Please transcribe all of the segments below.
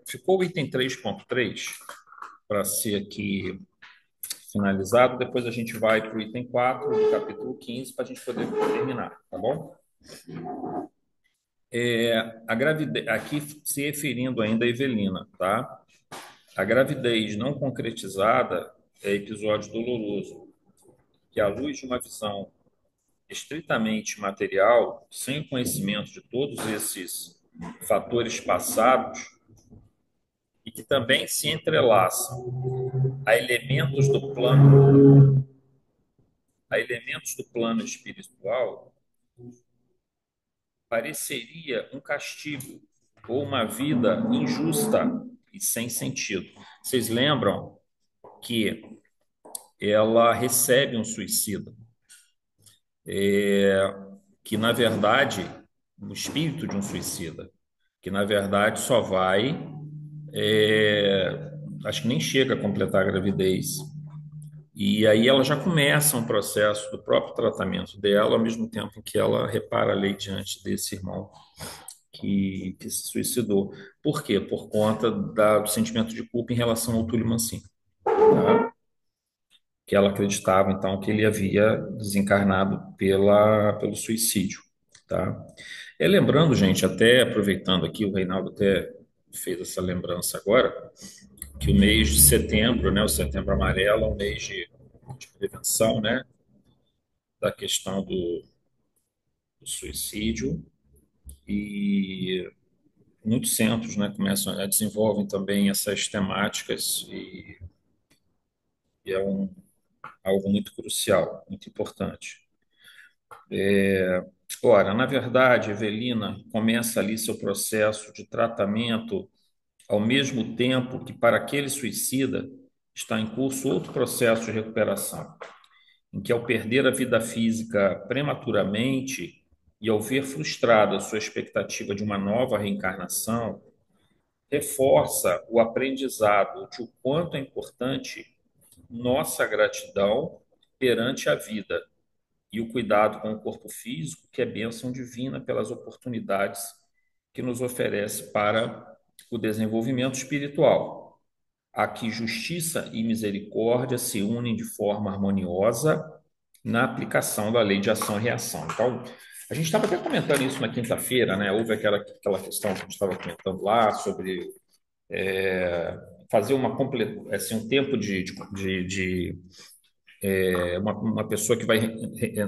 Ficou o item 3.3 para ser aqui finalizado. Depois a gente vai para o item 4 do capítulo 15 para a gente poder terminar, tá bom? A gravidez, aqui se referindo ainda a Evelina, tá? A gravidez não concretizada é episódio doloroso, que à luz de uma visão estritamente material, sem o conhecimento de todos esses fatores passados, e que também se entrelaçam a elementos do plano, a elementos do plano espiritual, pareceria um castigo ou uma vida injusta e sem sentido. Vocês lembram que ela recebe um suicida, que na verdade, o espírito de um suicida, que na verdade só vai, acho que nem chega a completar a gravidez. E aí ela já começa um processo do próprio tratamento dela, ao mesmo tempo em que ela repara a lei diante desse irmão que se suicidou. Por quê? Por conta do sentimento de culpa em relação ao Túlio Mancini, tá? Que ela acreditava, então, que ele havia desencarnado pelo suicídio, tá? Lembrando, gente, até aproveitando aqui, o Reinaldo até fez essa lembrança agora, que o mês de setembro, né, o Setembro Amarelo, é um mês de prevenção, né, da questão do suicídio, e muitos centros, né, começam a desenvolvem também essas temáticas e algo muito crucial, muito importante. Ora, na verdade, Evelina começa ali seu processo de tratamento ao mesmo tempo que para aquele suicida está em curso outro processo de recuperação, em que ao perder a vida física prematuramente e ao ver frustrada a sua expectativa de uma nova reencarnação, reforça o aprendizado de o quanto é importante nossa gratidão perante a vida e o cuidado com o corpo físico, que é bênção divina pelas oportunidades que nos oferece para o desenvolvimento espiritual. Aqui justiça e misericórdia se unem de forma harmoniosa na aplicação da lei de ação e reação. Então, a gente estava até comentando isso na quinta-feira, né? Houve aquela questão que a gente estava comentando lá sobre fazer assim, um tempo uma pessoa que vai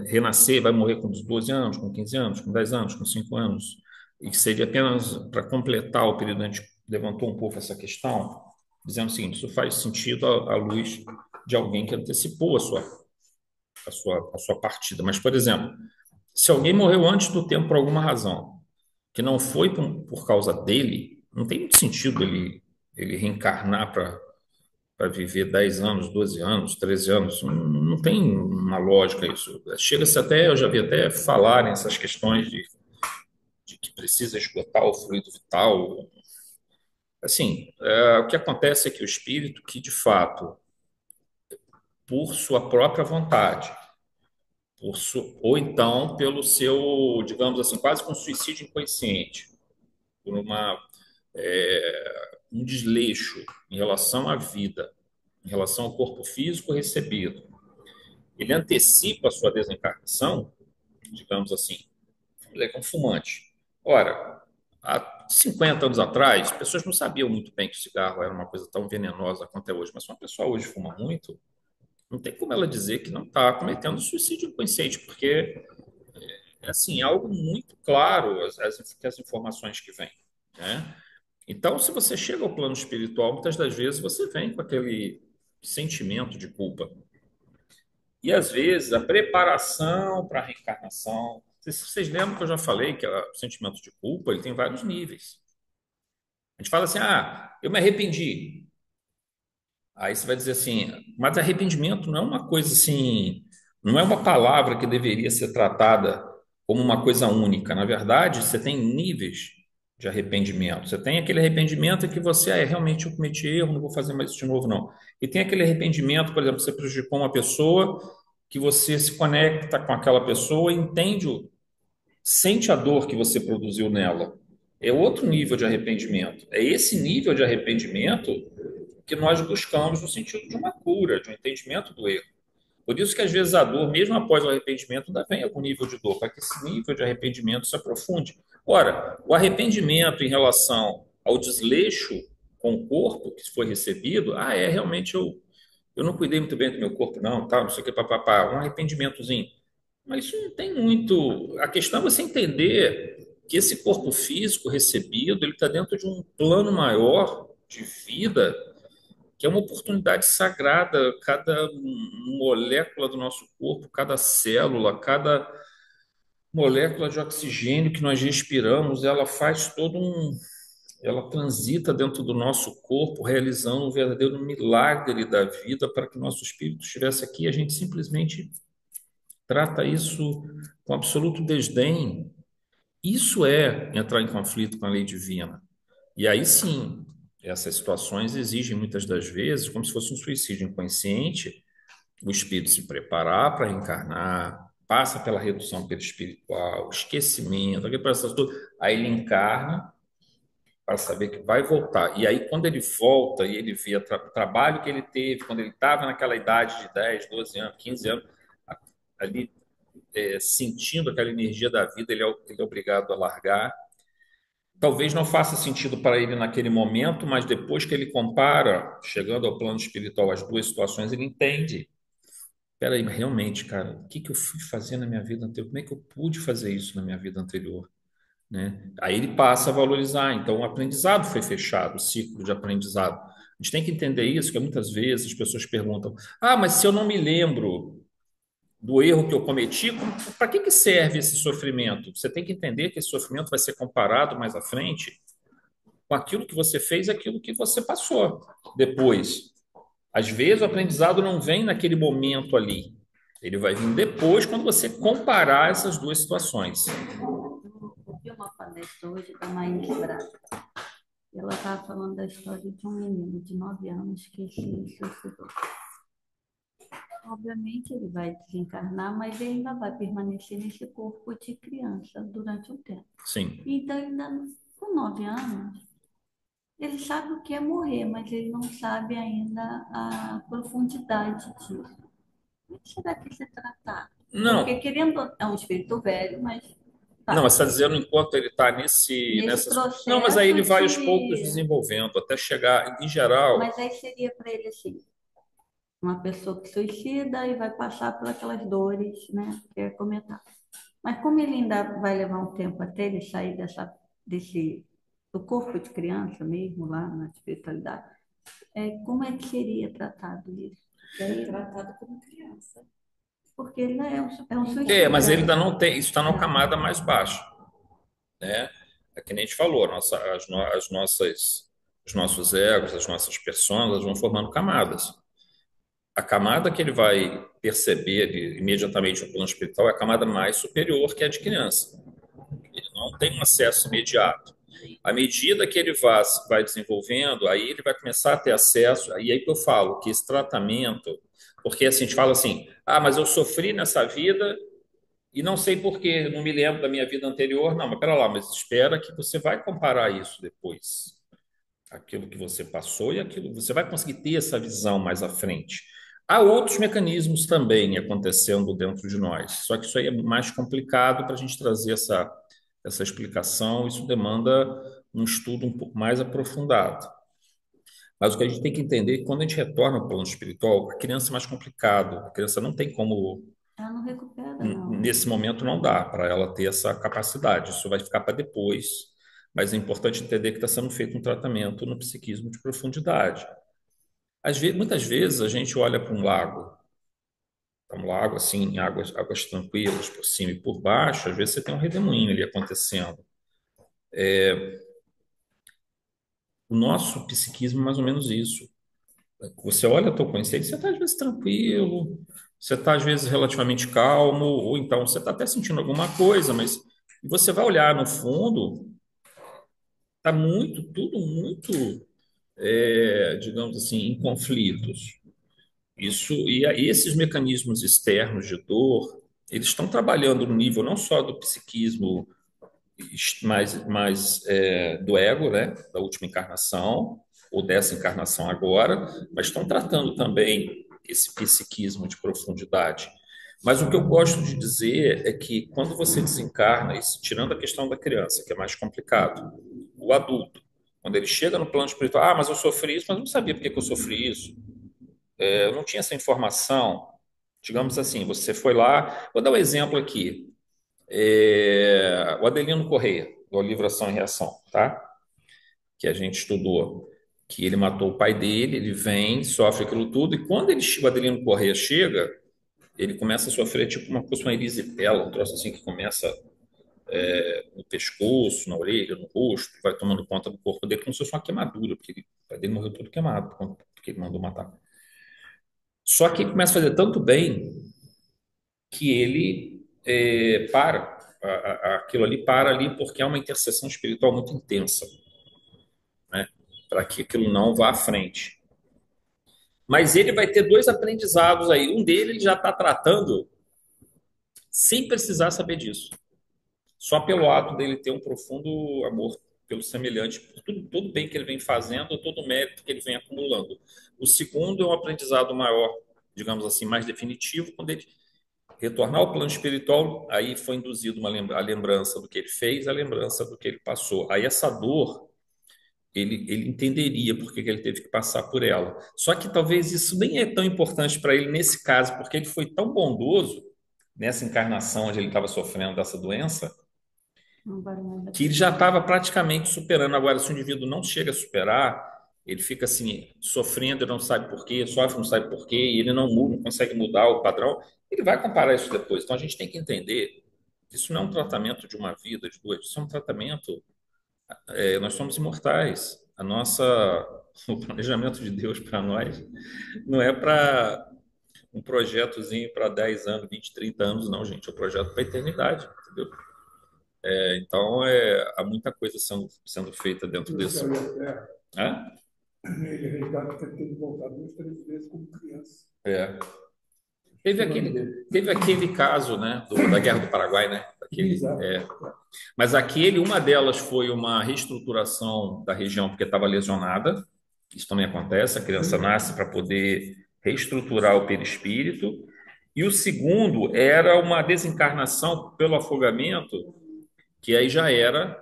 renascer, vai morrer com 12 anos, com 15 anos, com 10 anos, com 5 anos, e que seria apenas para completar o período. A gente levantou um pouco essa questão, dizendo o seguinte: isso faz sentido à luz de alguém que antecipou a sua partida. Mas, por exemplo, se alguém morreu antes do tempo por alguma razão, que não foi por causa dele, não tem muito sentido ele reencarnar para viver 10 anos, 12 anos, 13 anos. Não, não tem uma lógica isso. Chega-se até, eu já vi até falarem essas questões de que precisa esgotar o fluido vital. Assim, o que acontece é que o espírito que, de fato, por sua própria vontade, ou então pelo seu, digamos assim, quase com suicídio inconsciente, por um desleixo em relação à vida, em relação ao corpo físico recebido, ele antecipa a sua desencarnação, digamos assim, ele é um fumante. Ora, há 50 anos atrás, as pessoas não sabiam muito bem que o cigarro era uma coisa tão venenosa quanto é hoje, mas se uma pessoa hoje fuma muito, não tem como ela dizer que não está cometendo suicídio inconsciente, porque é assim, é algo muito claro as informações que vêm, né? Então, se você chega ao plano espiritual, muitas das vezes você vem com aquele sentimento de culpa. E às vezes a preparação para a reencarnação. Vocês lembram que eu já falei que o sentimento de culpa ele tem vários níveis. A gente fala assim: ah, eu me arrependi. Aí você vai dizer assim, mas arrependimento não é uma coisa assim, não é uma palavra que deveria ser tratada como uma coisa única. Na verdade, você tem níveis de arrependimento. Você tem aquele arrependimento que você, realmente eu cometi erro, não vou fazer mais isso de novo, não. E tem aquele arrependimento, por exemplo, que você prejudicou uma pessoa, que você se conecta com aquela pessoa, entende, sente a dor que você produziu nela. é outro nível de arrependimento. É esse nível de arrependimento que nós buscamos no sentido de uma cura, de um entendimento do erro. Por isso que às vezes a dor, mesmo após o arrependimento, ainda vem algum nível de dor, para que esse nível de arrependimento se aprofunde. Ora, o arrependimento em relação ao desleixo com o corpo que foi recebido, realmente eu não cuidei muito bem do meu corpo, não, tal, não sei o que, papapá, um arrependimentozinho. Mas isso não tem muito. A questão é você entender que esse corpo físico recebido, ele está dentro de um plano maior de vida, que é uma oportunidade sagrada. Cada molécula do nosso corpo, cada célula, cada molécula de oxigênio que nós respiramos, ela faz todo um. Ela transita dentro do nosso corpo, realizando um verdadeiro milagre da vida para que nosso espírito estivesse aqui. A gente simplesmente trata isso com absoluto desdém. Isso é entrar em conflito com a lei divina. E aí sim, essas situações exigem muitas das vezes, como se fosse um suicídio inconsciente, o espírito se preparar para reencarnar, passa pela redução perispiritual, esquecimento, aquele processo todo, aí ele encarna para saber que vai voltar. E aí, quando ele volta e ele vê o trabalho que ele teve, quando ele estava naquela idade de 10, 12 anos, 15 anos, ali sentindo aquela energia da vida, ele é obrigado a largar. Talvez não faça sentido para ele naquele momento, mas depois que ele compara, chegando ao plano espiritual, as duas situações, ele entende. Peraí, realmente, cara, o que que eu fui fazer na minha vida anterior? Como é que eu pude fazer isso na minha vida anterior? Né? Aí ele passa a valorizar. Então, o aprendizado foi fechado, o ciclo de aprendizado. A gente tem que entender isso, que muitas vezes as pessoas perguntam: mas se eu não me lembro do erro que eu cometi, para que que serve esse sofrimento? Você tem que entender que esse sofrimento vai ser comparado mais à frente com aquilo que você fez, aquilo que você passou depois. Às vezes o aprendizado não vem naquele momento ali. Ele vai vir depois, quando você comparar essas duas situações. Eu vi uma palestra hoje da Maíra Braga. Ela estava falando da história de um menino de 9 anos que se suicidou. Obviamente ele vai desencarnar, mas ele ainda vai permanecer nesse corpo de criança durante um tempo. Sim. Então, ainda com 9 anos, ele sabe o que é morrer, mas ele não sabe ainda a profundidade disso. Como será que se tratar? Porque, Não, querendo, é um espírito velho, mas não, mas tá. você está dizendo enquanto ele está nesse, Nesse nessas. Não, mas aí processo ele vai aos poucos de. desenvolvendo, até chegar, em geral. Mas aí seria para ele assim, uma pessoa que suicida e vai passar por aquelas dores, né, que é comentar. Mas como ele ainda vai levar um tempo até ele sair do corpo de criança mesmo, lá na espiritualidade, como é que seria tratado isso? E aí, tratado como criança. Porque ele é um Mas ele suicida. ainda não tem, isso está na É. camada mais baixa, né? É que nem a gente falou, os nossos egos, as nossas personas vão formando camadas. A camada que ele vai perceber imediatamente no plano espiritual é a camada mais superior, que é a de criança. Ele não tem um acesso imediato. À medida que ele vai desenvolvendo, aí ele vai começar a ter acesso. Aí que eu falo que esse tratamento, porque assim, a gente fala assim: mas eu sofri nessa vida e não sei por quê, não me lembro da minha vida anterior. Não, mas pera lá, mas espera que você vai comparar isso depois. Aquilo que você passou e aquilo. Você vai conseguir ter essa visão mais à frente. Há outros mecanismos também acontecendo dentro de nós, só que isso aí é mais complicado para a gente trazer essa explicação. Isso demanda um estudo um pouco mais aprofundado. Mas o que a gente tem que entender é que quando a gente retorna ao plano espiritual, a criança é mais complicado. A criança não tem como Ela não recupera, não. nesse momento não dá para ela ter essa capacidade. Isso vai ficar para depois. Mas é importante entender que está sendo feito um tratamento no psiquismo de profundidade. Muitas vezes a gente olha para um lago assim, águas tranquilas por cima e por baixo, às vezes você tem um redemoinho ali acontecendo. O nosso psiquismo é mais ou menos isso. Você olha a tua consciência, você está às vezes tranquilo, você está às vezes relativamente calmo, ou então você está até sentindo alguma coisa, mas você vai olhar no fundo, está tudo muito, digamos assim, em conflitos. Isso, e aí esses mecanismos externos de dor, eles estão trabalhando no nível não só do psiquismo do ego, né, da última encarnação, ou dessa encarnação agora, mas estão tratando também esse psiquismo de profundidade. Mas o que eu gosto de dizer é que quando você desencarna, isso, tirando a questão da criança, que é mais complicado, o adulto, quando ele chega no plano espiritual, mas eu sofri isso, mas eu não sabia por que que eu sofri isso, eu não tinha essa informação. Digamos assim, você foi lá, vou dar um exemplo aqui. O Adelino Correia, do livro Ação e Reação, tá? Que a gente estudou, que ele matou o pai dele, ele vem, sofre aquilo tudo, e quando o Adelino Correia chega, ele começa a sofrer tipo uma erisipela, um troço assim que começa no pescoço, na orelha, no rosto, vai tomando conta do corpo dele como se fosse uma queimadura, porque o pai dele morreu todo queimado, porque ele mandou matar. Só que ele começa a fazer tanto bem que ele para. Aquilo ali para ali porque é uma intercessão espiritual muito intensa, né? Para que aquilo não vá à frente. Mas ele vai ter dois aprendizados aí. Um dele ele já está tratando sem precisar saber disso. Só pelo ato dele ter um profundo amor pelo semelhante, por tudo bem que ele vem fazendo, todo o mérito que ele vem acumulando. O segundo é um aprendizado maior, digamos assim, mais definitivo, quando ele retornar ao plano espiritual, aí foi induzido a lembrança do que ele fez, a lembrança do que ele passou. Aí essa dor, ele entenderia por que que ele teve que passar por ela. Só que talvez isso nem é tão importante para ele nesse caso, porque ele foi tão bondoso nessa encarnação onde ele estava sofrendo dessa doença, Não vale nada que ele já estava praticamente superando. Agora, se o indivíduo não chega a superar, ele fica assim, sofrendo, não sabe por quê, sofre, não sabe por quê, e ele não muda, não consegue mudar o padrão, ele vai comparar isso depois. Então, a gente tem que entender que isso não é um tratamento de uma vida, de duas, isso é um tratamento. Nós somos imortais. O planejamento de Deus para nós não é para um projetozinho para 10 anos, 20, 30 anos, não, gente. É um projeto para a eternidade, entendeu? Então, há muita coisa sendo feita dentro desse. Hã? Ele resgata que ele teve que voltar 2, 3 vezes como criança. É. Teve aquele caso, né, da Guerra do Paraguai, né? Exato. Mas uma delas foi uma reestruturação da região porque estava lesionada. Isso também acontece, a criança nasce para poder reestruturar o perispírito. E o segundo era uma desencarnação pelo afogamento, que aí já era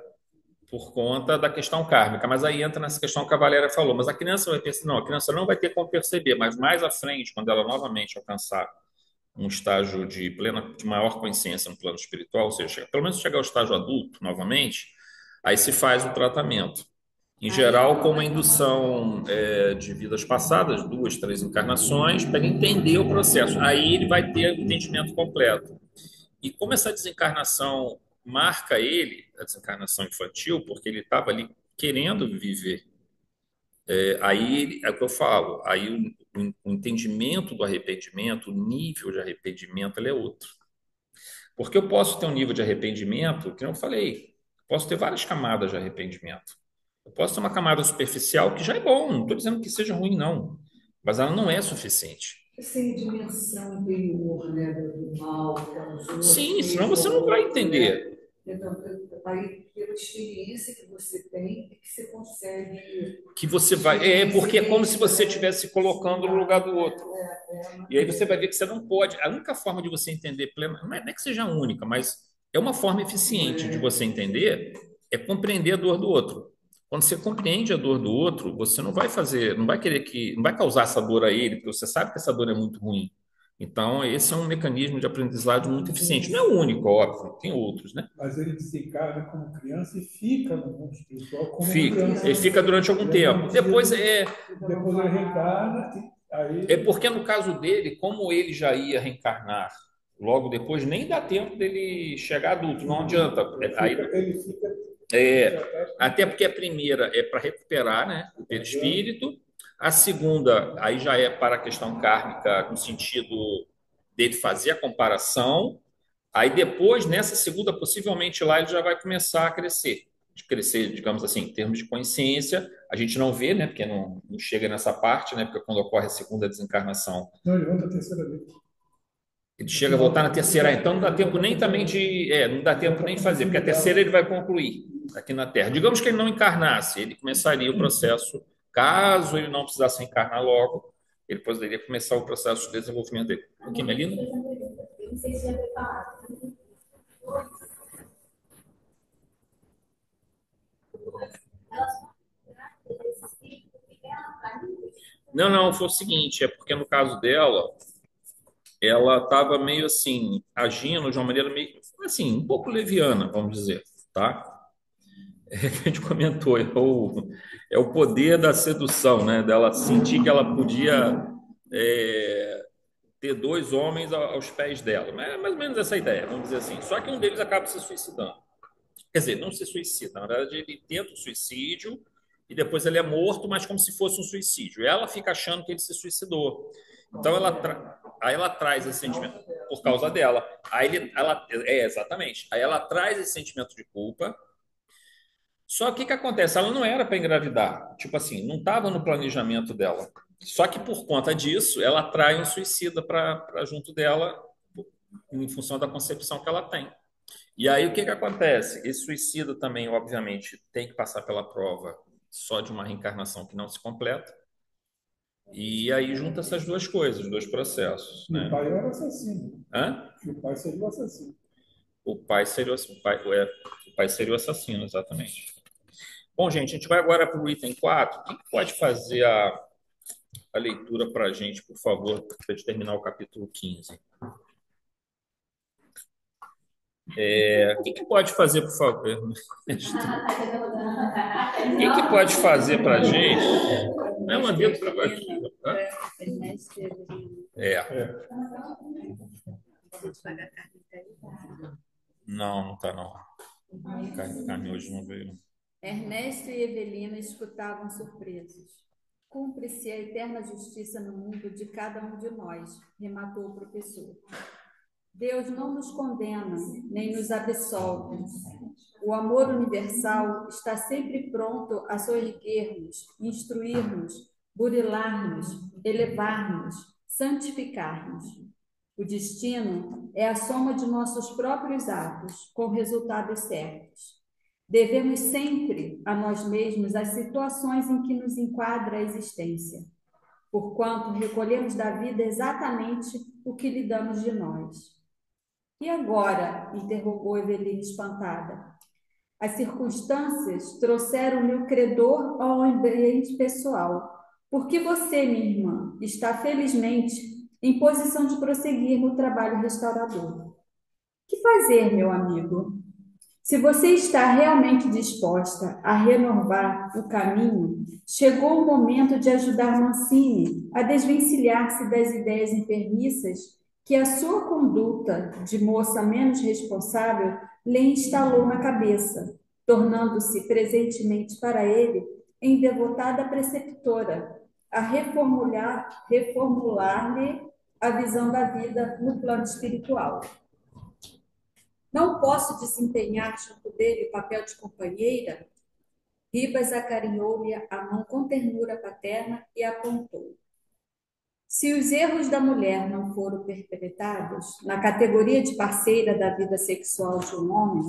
por conta da questão kármica. Mas aí entra nessa questão que a Valéria falou. Mas a criança vai perceber, não, a criança não vai ter como perceber, mas mais à frente, quando ela novamente alcançar um estágio de maior consciência no plano espiritual, ou seja, pelo menos chegar ao estágio adulto novamente, aí se faz o tratamento. Em geral, com uma indução de vidas passadas, 2, 3 encarnações, para ele entender o processo. Aí ele vai ter o entendimento completo. E como essa desencarnação marca ele, a desencarnação infantil, porque ele estava ali querendo viver, aí é o que eu falo, aí o entendimento do arrependimento, o nível de arrependimento, ele é outro. Porque eu posso ter um nível de arrependimento, que eu falei, posso ter várias camadas de arrependimento. Eu posso ter uma camada superficial que já é bom, não estou dizendo que seja ruim, não, mas ela não é suficiente. Sem dimensão interior, né, do mal para os outros. Sim, senão você não vai entender. Então, aí, pela experiência que você tem, é que você consegue. Que você vai. Porque é como se você estivesse se colocando no lugar do outro. E aí você vai ver que você não pode. A única forma de você entender plena, não é que seja a única, mas é uma forma eficiente de você entender, é compreender a dor do outro. Quando você compreende a dor do outro, você não vai fazer, não vai querer que, não vai causar essa dor a ele, porque você sabe que essa dor é muito ruim. Então, esse é um mecanismo de aprendizagem muito eficiente. Não é o único, óbvio, tem outros, né? Mas ele desencarna como criança e fica no mundo espiritual como Ele criança. fica durante algum tempo. Depois Depois ele reencarna. É porque no caso dele, como ele já ia reencarnar logo depois, nem dá tempo dele chegar adulto, não adianta. Ele fica. Até porque a primeira é para recuperar, né, o perispírito, a segunda aí já é para a questão kármica, no sentido dele fazer a comparação, aí depois, nessa segunda, possivelmente lá ele já vai começar a crescer, de crescer, digamos assim, em termos de consciência, a gente não vê, né, porque não chega nessa parte, né, porque quando ocorre a segunda desencarnação, Não, ele volta a terceira vez. Ele chega a voltar na terceira, então não dá tempo nem também não dá tempo nem de fazer, porque a terceira ele vai concluir aqui na Terra. Digamos que ele não encarnasse, ele começaria o processo, caso ele não precisasse encarnar logo, ele poderia começar o processo de desenvolvimento dele. Aqui, Melina? Eu não sei se já foi falado. Não, foi o seguinte, é porque no caso dela, ela estava meio assim, agindo de uma maneira meio, assim, um pouco leviana, vamos dizer, tá? É que a gente comentou, é o poder da sedução, né? Dela sentir que ela podia ter dois homens aos pés dela. É mais ou menos essa ideia, vamos dizer assim. Só que um deles acaba se suicidando. Quer dizer, não se suicida, na verdade ele tenta o suicídio e depois ele é morto, mas como se fosse um suicídio. Ela fica achando que ele se suicidou. Então aí ela traz esse sentimento por causa dela. Exatamente. Aí ela traz esse sentimento de culpa. Só que o que acontece? Ela não era para engravidar. Tipo assim, não estava no planejamento dela. Só que por conta disso, ela atrai um suicida para junto dela em função da concepção que ela tem. E aí o que que acontece? Esse suicida também, obviamente, tem que passar pela prova só de uma reencarnação que não se completa. E aí junta essas duas coisas, dois processos, E o né? pai era assassino. Hã? E o pai seria o assassino. O pai seria o assassino, exatamente. Bom, gente, a gente vai agora para o item 4. Quem que pode fazer a leitura para a gente, por favor, para a gente terminar o capítulo 15? Quem que pode fazer, por favor? Quem que pode fazer para a gente? Não, mandei o trabalho aqui. Hã? É. Não tá não. Carne hoje não veio. Ernesto e Evelina escutavam surpresos. Cumpre-se a eterna justiça no mundo de cada um de nós, rematou o professor. Deus não nos condena, nem nos absolve. O amor universal está sempre pronto a soerguer-nos, instruir-nos, burilar-nos, elevar-nos, santificar-nos. O destino é a soma de nossos próprios atos, com resultados certos. Devemos sempre a nós mesmos as situações em que nos enquadra a existência, porquanto recolhemos da vida exatamente o que lhe damos de nós. E agora? Interrogou Evelina espantada. As circunstâncias trouxeram meu credor ao ambiente pessoal, porque você, minha irmã, está felizmente em posição de prosseguir no trabalho restaurador. Que fazer, meu amigo? Se você está realmente disposta a renovar o caminho, chegou o momento de ajudar Mancini a desvencilhar-se das ideias enfermiças que a sua conduta de moça menos responsável lhe instalou na cabeça, tornando-se presentemente para ele em devotada preceptora, a reformular-lhe a visão da vida no plano espiritual. Não posso desempenhar junto dele o papel de companheira? Ribas acarinhou-lhe a mão com ternura paterna e apontou. Se os erros da mulher não foram perpetrados na categoria de parceira da vida sexual de um homem,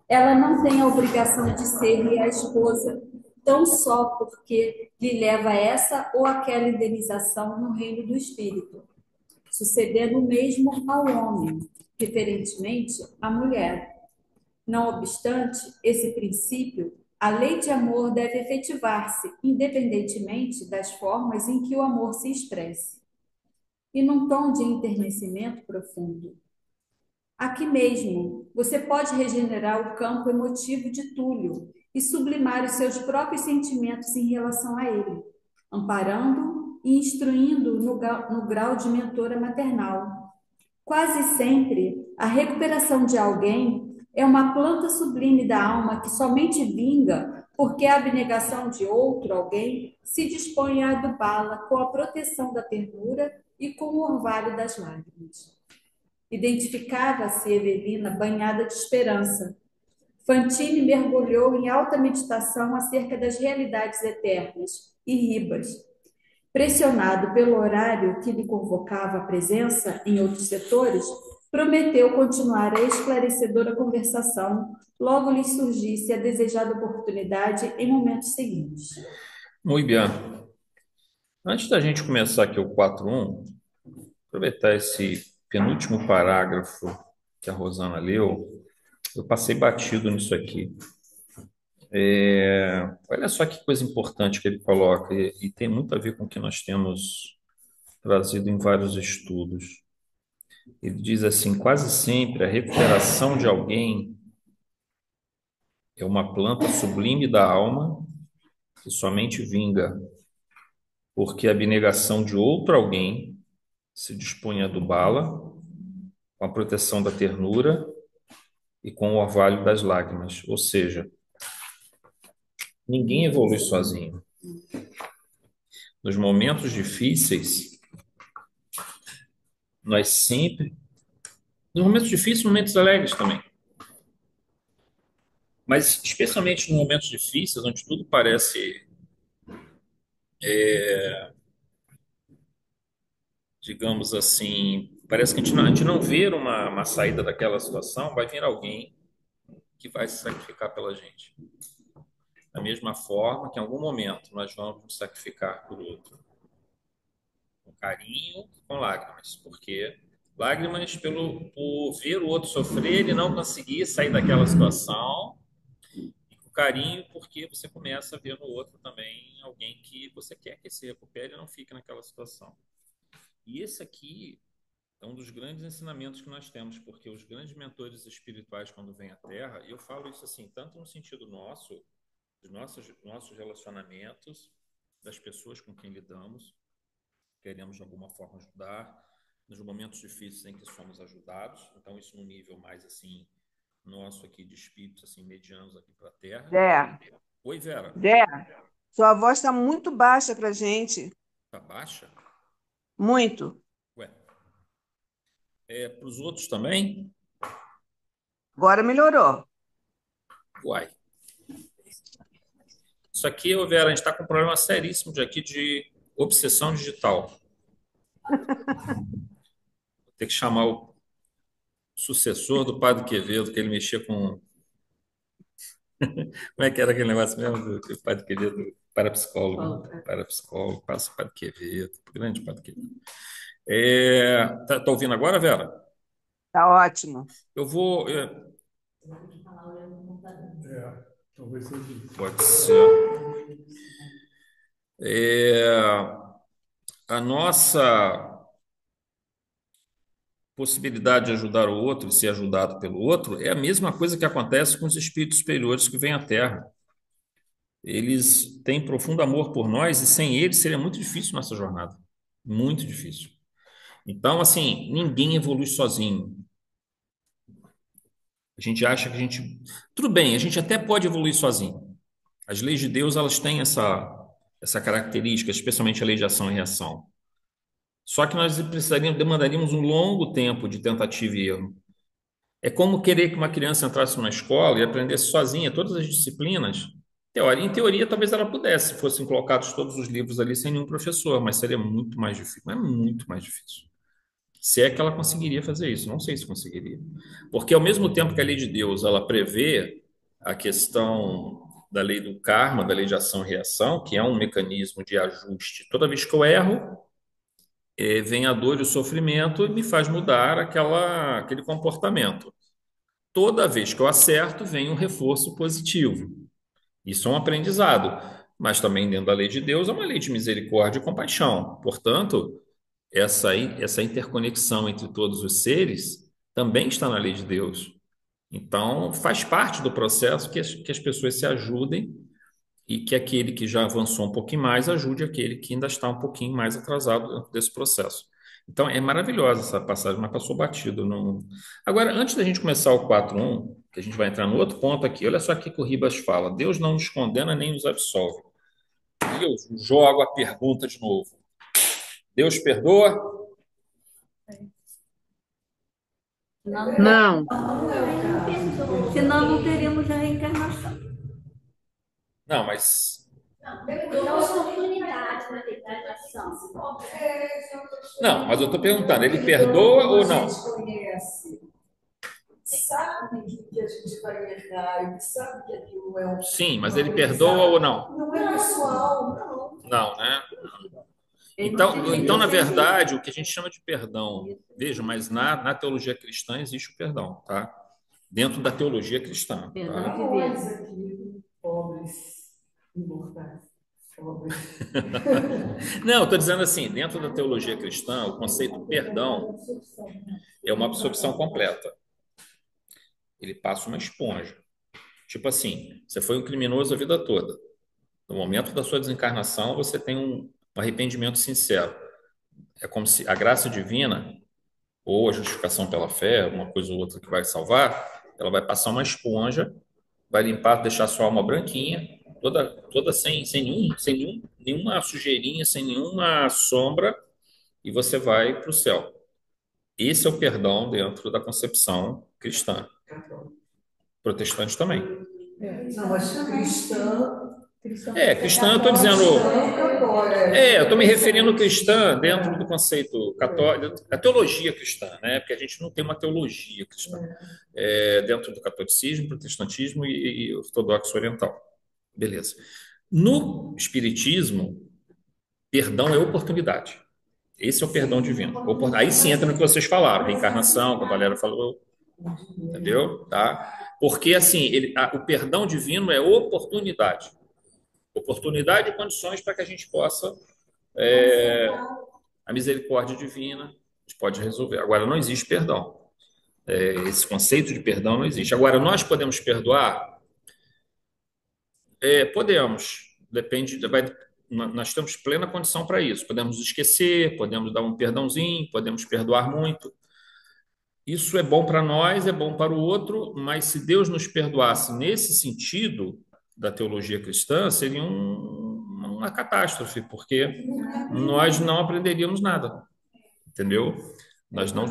ela não tem a obrigação de ser-lhe a esposa, tão só porque lhe leva essa ou aquela indenização no reino do espírito, sucedendo o mesmo ao homem, referentemente à mulher. Não obstante esse princípio, a lei de amor deve efetivar-se, independentemente das formas em que o amor se expresse. E num tom de enternecimento profundo. Aqui mesmo, você pode regenerar o campo emotivo de Túlio e sublimar os seus próprios sentimentos em relação a ele, amparando e instruindo no grau de mentora maternal. Quase sempre, a recuperação de alguém é uma planta sublime da alma que somente vinga porque a abnegação de outro alguém se dispõe a adubá-la com a proteção da ternura e com o orvalho das lágrimas. Identificava-se Evelina banhada de esperança. Fantine mergulhou em alta meditação acerca das realidades eternas e Ribas, pressionado pelo horário que lhe convocava a presença em outros setores, prometeu continuar a esclarecedora conversação logo lhe surgisse a desejada oportunidade em momentos seguintes. Muito bem. Antes da gente começar aqui o 4.1, aproveitar esse penúltimo parágrafo que a Rosana leu, eu passei batido nisso aqui. Olha só que coisa importante que ele coloca, e tem muito a ver com o que nós temos trazido em vários estudos. Ele diz assim: quase sempre a recuperação de alguém é uma planta sublime da alma que somente vinga, porque a abnegação de outro alguém se dispõe a adubá-la com a proteção da ternura e com o orvalho das lágrimas. Ou seja, ninguém evolui sozinho. Nos momentos difíceis, nós sempre. Nos momentos difíceis, momentos alegres também. Mas, especialmente nos momentos difíceis, onde tudo parece, digamos assim, parece que a gente não vê uma saída daquela situação, vai vir alguém que vai se sacrificar pela gente. Da mesma forma que, em algum momento, nós vamos nos sacrificar por outro. Com carinho, com lágrimas. Porque lágrimas por ver o outro sofrer e não conseguir sair daquela situação. Com carinho, porque você começa a ver no outro também alguém que você quer que se recupere e não fique naquela situação. E esse aqui é um dos grandes ensinamentos que nós temos, porque os grandes mentores espirituais, quando vêm à Terra, e eu falo isso assim, tanto no sentido nosso, dos nossos relacionamentos, das pessoas com quem lidamos, queremos de alguma forma ajudar, nos momentos difíceis em que somos ajudados, então isso no nível mais assim, nosso aqui de espíritos, assim, medianos aqui para a Terra. Zé, Oi, Vera. Zé, sua voz está muito baixa para gente. Tá baixa? Muito. Ué. Para os outros também? Agora melhorou. Uai. Isso aqui, ô Vera, a gente está com um problema seríssimo de obsessão digital. Vou ter que chamar o sucessor do Padre Quevedo, que ele mexia com. Como é que era aquele negócio mesmo do Padre Quevedo? Parapsicólogo. Parapsicólogo, passa o Padre Quevedo, o grande Padre Quevedo. Tá ouvindo agora, Vera? Tá ótimo. Eu vou. Talvez seja isso. Pode ser. A nossa possibilidade de ajudar o outro e ser ajudado pelo outro é a mesma coisa que acontece com os espíritos superiores que vêm à Terra. Eles têm profundo amor por nós e sem eles seria muito difícil nossa jornada. Muito difícil. Então, assim, ninguém evolui sozinho. A gente acha que a gente. Tudo bem, a gente até pode evoluir sozinho. As leis de Deus, elas têm essa característica, especialmente a lei de ação e reação. Só que nós demandaríamos um longo tempo de tentativa e erro. É como querer que uma criança entrasse numa escola e aprendesse sozinha todas as disciplinas. Em teoria, talvez ela pudesse, se fossem colocados todos os livros ali sem nenhum professor, mas seria muito mais difícil. É muito mais difícil. Se é que ela conseguiria fazer isso, não sei se conseguiria. Porque ao mesmo tempo que a lei de Deus, ela prevê a questão da lei do karma, da lei de ação e reação, que é um mecanismo de ajuste. Toda vez que eu erro, vem a dor e o sofrimento e me faz mudar aquele comportamento. Toda vez que eu acerto, vem um reforço positivo. Isso é um aprendizado, mas também dentro da lei de Deus é uma lei de misericórdia e compaixão. Portanto, essa interconexão entre todos os seres também está na lei de Deus. Então, faz parte do processo que as pessoas se ajudem e que aquele que já avançou um pouquinho mais ajude aquele que ainda está um pouquinho mais atrasado dentro desse processo. Então, é maravilhosa essa passagem, mas passou batido. Não... Agora, antes da gente começar o 4.1, que a gente vai entrar no outro ponto aqui, olha só o que o Ribas fala. Deus não nos condena nem nos absolve. E eu jogo a pergunta de novo. Deus perdoa? Não. Senão não teríamos a reencarnação. Não, mas Não, deu oportunidade na declaração Não, mas eu estou perguntando, ele perdoa ou não? A gente conhece, sabe que a gente vai errar, e sabe que aquilo é um. Sim, mas ele perdoa ou não? Não é pessoal, não. Não, né? Ele não Então, se então, na sente verdade, o que a gente chama de perdão, veja, mas na teologia cristã existe o perdão, tá? Dentro da teologia cristã, perdão tá? Nós aqui, pobres, imortais, pobres. Não, eu estou dizendo assim, dentro da teologia cristã, o conceito perdão é uma absorção completa. Ele passa uma esponja. Tipo assim, você foi um criminoso a vida toda. No momento da sua desencarnação, você tem um arrependimento sincero. É como se a graça divina, ou a justificação pela fé, uma coisa ou outra que vai salvar, ela vai passar uma esponja, vai limpar, deixar sua alma branquinha, toda nenhuma sujeirinha, sem nenhuma sombra, e você vai para o céu. Esse é o perdão dentro da concepção cristã. Protestante também. Não, mas Cristã, eu estou dizendo. Eu estou me referindo cristã dentro do conceito católico, a teologia cristã, né? Porque a gente não tem uma teologia cristã dentro do catolicismo, protestantismo e ortodoxo oriental. Beleza. No espiritismo, perdão é oportunidade. Esse é o perdão divino. Aí sim entra no que vocês falaram, reencarnação, que a Valéria falou, entendeu? Tá? Porque assim, o perdão divino é oportunidade. Oportunidade e condições para que a gente possa a misericórdia divina, a gente pode resolver. Agora, não existe perdão. Esse conceito de perdão não existe. Agora, nós podemos perdoar? Podemos. Depende, nós temos plena condição para isso. Podemos esquecer, podemos dar um perdãozinho, podemos perdoar muito. Isso é bom para nós, é bom para o outro, mas se Deus nos perdoasse nesse sentido da teologia cristã, seria uma catástrofe, porque nós não aprenderíamos nada, entendeu? Nós não.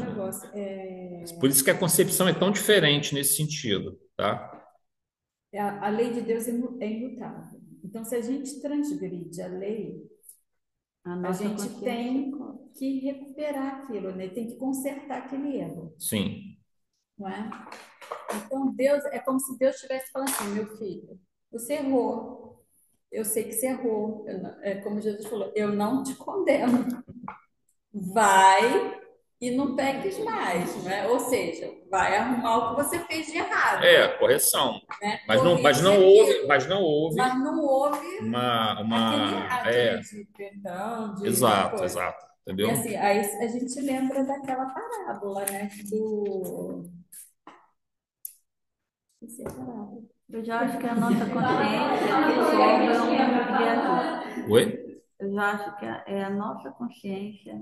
Por isso que a concepção é tão diferente nesse sentido, tá? A lei de Deus é imutável. Então, se a gente transgride a lei, a gente tem que recuperar aquilo, né? Tem que consertar aquele erro. Sim. Não é? Então, Deus, é como se Deus estivesse falando assim, meu filho, você errou, eu sei que você errou, é como Jesus falou, eu não te condeno. Vai e não peques mais, né? Ou seja, vai arrumar o que você fez de errado. Correção. Né? Mas não houve aquele ato de perdão, Exato, entendeu? E assim, aí a gente lembra daquela parábola, né? Esqueci a parábola. Eu já acho que a nossa consciência que cobra um viajante. Oi? Eu já acho que é a nossa consciência.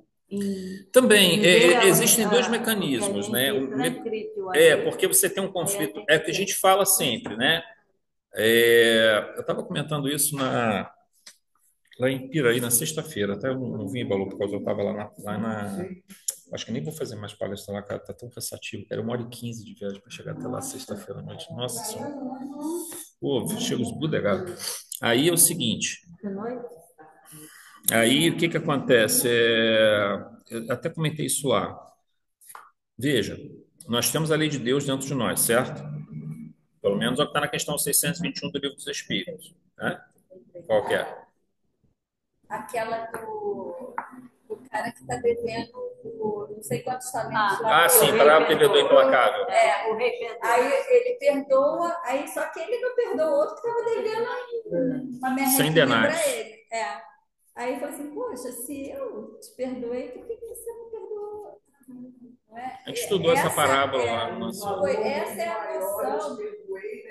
Também, existem dois mecanismos, né? Porque você tem um conflito, é o que a gente fala sempre, né? Eu estava comentando isso lá em Piraí, na sexta-feira, até eu não vim em Balu, porque eu estava lá na. Acho que nem vou fazer mais palestra lá, cara, tá tão cansativo. Era 1h15 de viagem para chegar até lá sexta-feira à noite. Nossa Senhora. Pô, chega os budegados. Aí é o seguinte. Aí o que acontece? Eu até comentei isso lá. Veja, nós temos a lei de Deus dentro de nós, certo? Pelo menos é o que está na questão 621 do Livro dos Espíritos. Né? Qual que é? Aquela do cara que está devendo não sei quantos talentos. Sim, para o devedor implacável. O rei perdoa. Aí ele perdoa, aí só que ele não perdoa o outro que estava devendo uma merrequinha para ele. Aí ele falou assim, poxa, se eu te perdoei, por que você não perdoou? A gente estudou essa parábola lá no nosso... Essa é a noção.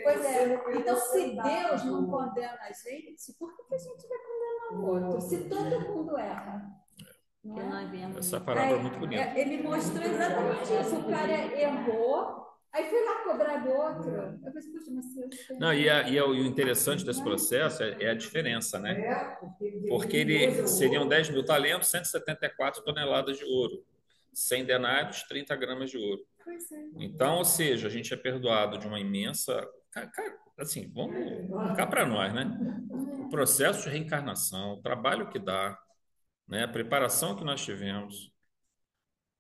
Pois é. Então, se Deus não condena a gente, por que a gente vai condenar o outro? Se todo mundo erra. Essa parábola é muito bonita. Ele mostrou exatamente isso. O cara errou, aí foi lá cobrar do outro. Eu pensei, puxa, mas não, o interessante desse processo é a diferença, né? Porque seriam 10 mil talentos, 174 toneladas de ouro. 100 denários, 30 gramas de ouro. Então, ou seja, a gente é perdoado de uma imensa... Cara, assim, vamos cá para nós, né? O processo de reencarnação, o trabalho que dá, né? A preparação que nós tivemos.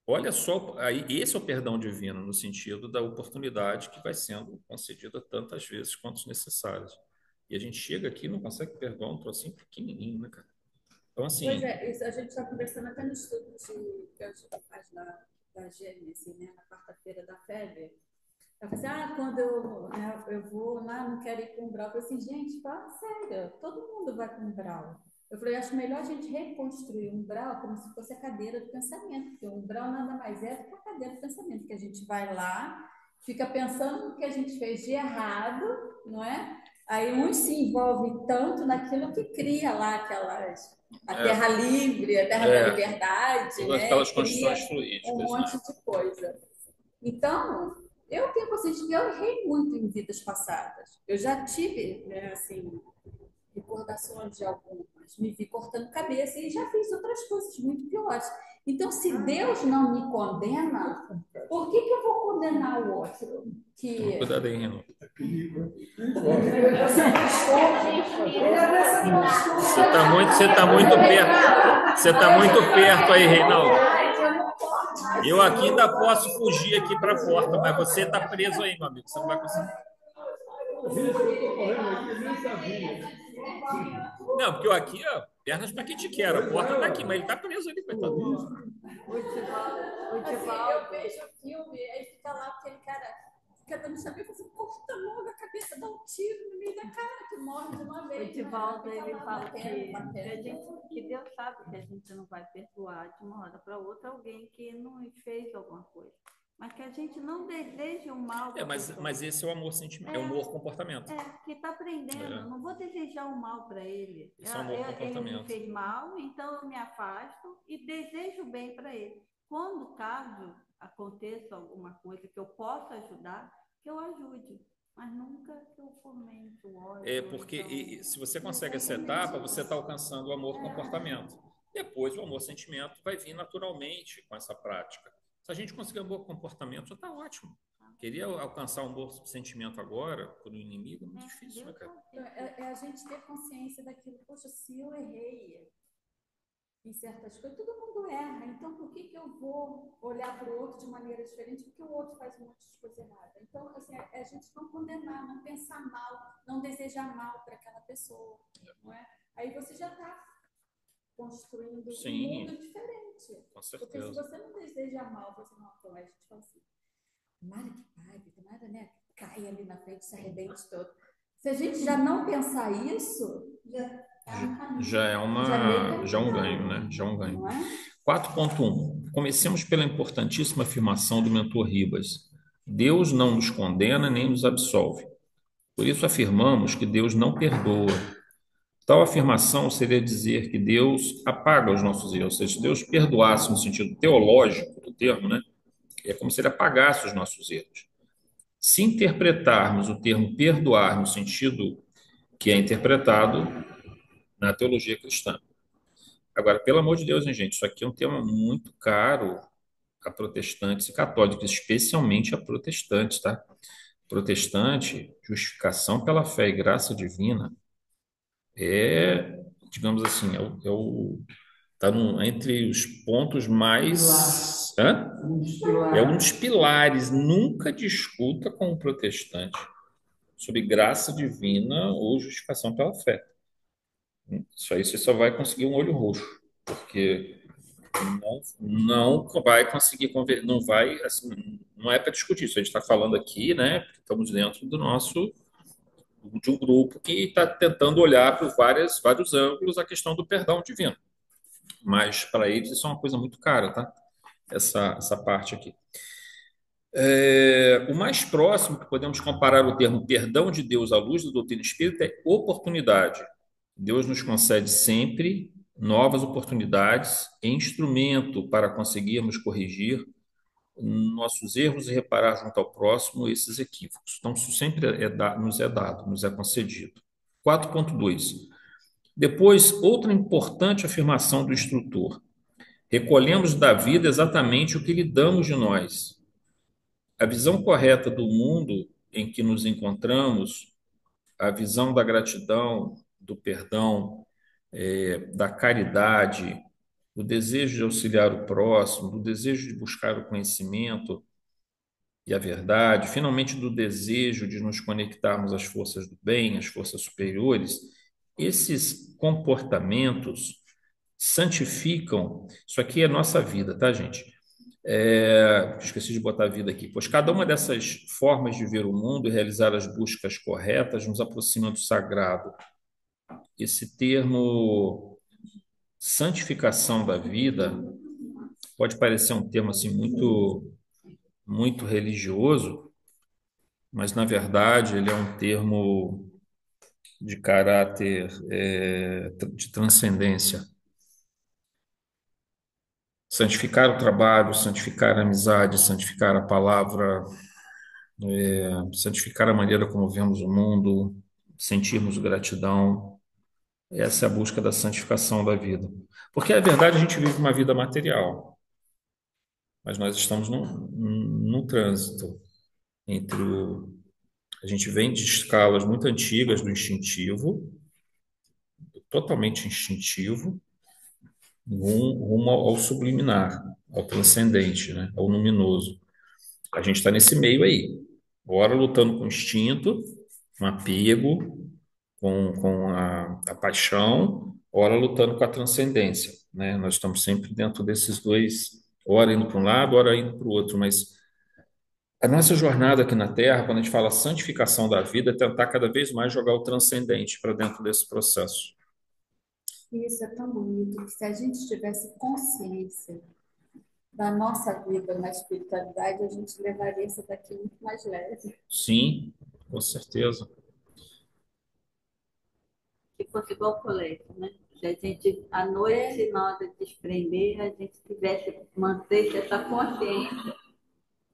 Olha só, aí, esse é o perdão divino, no sentido da oportunidade que vai sendo concedida tantas vezes quanto necessárias. E a gente chega aqui e não consegue perdoar um trocinho pequenininho, né, cara? Então, Pois assim, é, isso a gente está conversando até no estudo que a gente faz da Gênesis, né, na quarta-feira da FEB. Ela falou assim, quando eu vou lá, não quero ir com o umbral. Eu falei assim, gente, fala sério, todo mundo vai com o umbral. Eu falei, acho melhor a gente reconstruir o umbral como se fosse a cadeira do pensamento, porque o umbral nada mais é do que a cadeira do pensamento, que a gente vai lá, fica pensando no que a gente fez de errado, não é? Aí uns se envolve tanto naquilo que cria lá a é, terra livre, a terra da é, liberdade, todas né? aquelas E cria condições um fluídicas, monte né? de coisa. Então, eu tenho consciência que eu errei muito em vidas passadas. Eu já tive, né, assim, recordações de algumas, me vi cortando cabeça e já fiz outras coisas muito piores. Então, se Deus não me condena, por que eu vou condenar o outro? Toma Que cuidado aí, Renan. Ele é dessa postura. Você tá muito perto. Você tá muito perto aí, Reinaldo. Eu aqui ainda posso fugir aqui para a porta, mas você tá preso aí, meu amigo. Você não vai conseguir. O risco que eu estou correndo aqui, eu nem sabia. Não, porque eu aqui, ó, pernas para quem te quer. A porta tá aqui, mas ele tá preso ali, coitado. assim, eu vejo o filme, aí fica lá aquele cara fica dando saber, você corta logo a cabeça, dá um tiro no meio da cara, que morre de uma O vez. Edivaldo, ele fala batendo. que Deus sabe que a gente não vai perdoar de uma hora para outra alguém que nos fez alguma coisa. Mas que a gente não deseje o mal para a pessoa. Mas esse é o amor sentimento, é o amor comportamento. Que está aprendendo. Não vou desejar o mal para ele. Isso é amor comportamento. Ele me fez mal, então eu me afasto e desejo bem para ele. Quando caso aconteça alguma coisa que eu possa ajudar, que eu ajude. Mas nunca que eu fomente o ódio. Porque se você consegue essa etapa, você está alcançando o amor comportamento. Depois o amor sentimento vai vir naturalmente com essa prática. Se a gente conseguir amor comportamento, já está ótimo. Queria alcançar um bom sentimento agora por um inimigo, é muito difícil, né, cara? É a gente ter consciência daquilo. Poxa, se eu errei em certas coisas, todo mundo erra. Então, por que eu vou olhar para o outro de maneira diferente? Porque o outro faz um monte de coisa errada. Então, assim, é a gente não condenar, não pensar mal, não desejar mal para aquela pessoa, não é? Aí você já está construindo um mundo diferente. Com certeza. Porque se você não deseja mal, você não apoia. A gente fala assim, tomara que pague, tomara, né? Caia ali na frente, se arrebente todo. Se a gente já não pensar isso, já é um ganho, né? Já é um ganho. 4.1. Comecemos pela importantíssima afirmação do mentor Ribas. Deus não nos condena nem nos absolve. Por isso afirmamos que Deus não perdoa. Tal afirmação seria dizer que Deus apaga os nossos erros. Ou seja, se Deus perdoasse no sentido teológico do termo, né? É como se ele apagasse os nossos erros. Se interpretarmos o termo perdoar no sentido que é interpretado na teologia cristã. Agora, pelo amor de Deus, hein, gente, isso aqui é um tema muito caro a protestantes e católicos, especialmente a protestantes, tá? Protestante, justificação pela fé e graça divina digamos assim, tá entre os pontos mais, é um dos pilares. Nunca discuta com um protestante sobre graça divina ou justificação pela fé. Isso aí você só vai conseguir um olho roxo, porque não vai conseguir conver, não vai, assim, não é para discutir isso. A gente está falando aqui, né? Estamos dentro de um grupo que está tentando olhar por vários ângulos a questão do perdão divino. Mas para eles isso é uma coisa muito cara, tá? Essa parte aqui. O mais próximo que podemos comparar o termo perdão de Deus à luz da doutrina espírita é oportunidade. Deus nos concede sempre novas oportunidades e instrumento para conseguirmos corrigir nossos erros e reparar junto ao próximo esses equívocos. Então, isso sempre nos é dado, nos é concedido. 4.2. Depois, outra importante afirmação do instrutor. Recolhemos da vida exatamente o que lhe damos de nós. A visão correta do mundo em que nos encontramos, a visão da gratidão, do perdão, da caridade, do desejo de auxiliar o próximo, do desejo de buscar o conhecimento e a verdade, finalmente do desejo de nos conectarmos às forças do bem, às forças superiores, esses comportamentos santificam. Isso aqui é nossa vida, tá, gente? Esqueci de botar a vida aqui. Pois cada uma dessas formas de ver o mundo e realizar as buscas corretas nos aproxima do sagrado. Esse termo santificação da vida pode parecer um termo assim muito religioso, mas na verdade ele é um termo de caráter de transcendência. Santificar o trabalho, santificar a amizade, santificar a palavra, santificar a maneira como vemos o mundo, sentirmos gratidão. Essa é a busca da santificação da vida. Porque, na verdade, a gente vive uma vida material, mas nós estamos num trânsito entre a gente vem de escalas muito antigas do instintivo, totalmente instintivo, rumo ao subliminar, ao transcendente, né? Ao luminoso. A gente está nesse meio aí, ora lutando com o instinto, com o apego, com a paixão, ora lutando com a transcendência, né? Nós estamos sempre dentro desses dois, ora indo para um lado, ora indo para o outro, mas a nossa jornada aqui na Terra, quando a gente fala santificação da vida, é tentar cada vez mais jogar o transcendente para dentro desse processo. Isso é tão bonito, que se a gente tivesse consciência da nossa vida na espiritualidade, a gente levaria isso daqui muito mais leve. Sim, com certeza. Se fosse igual o colégio, né? Se a gente, à noite, na hora de desprender, a gente tivesse, mantesse essa consciência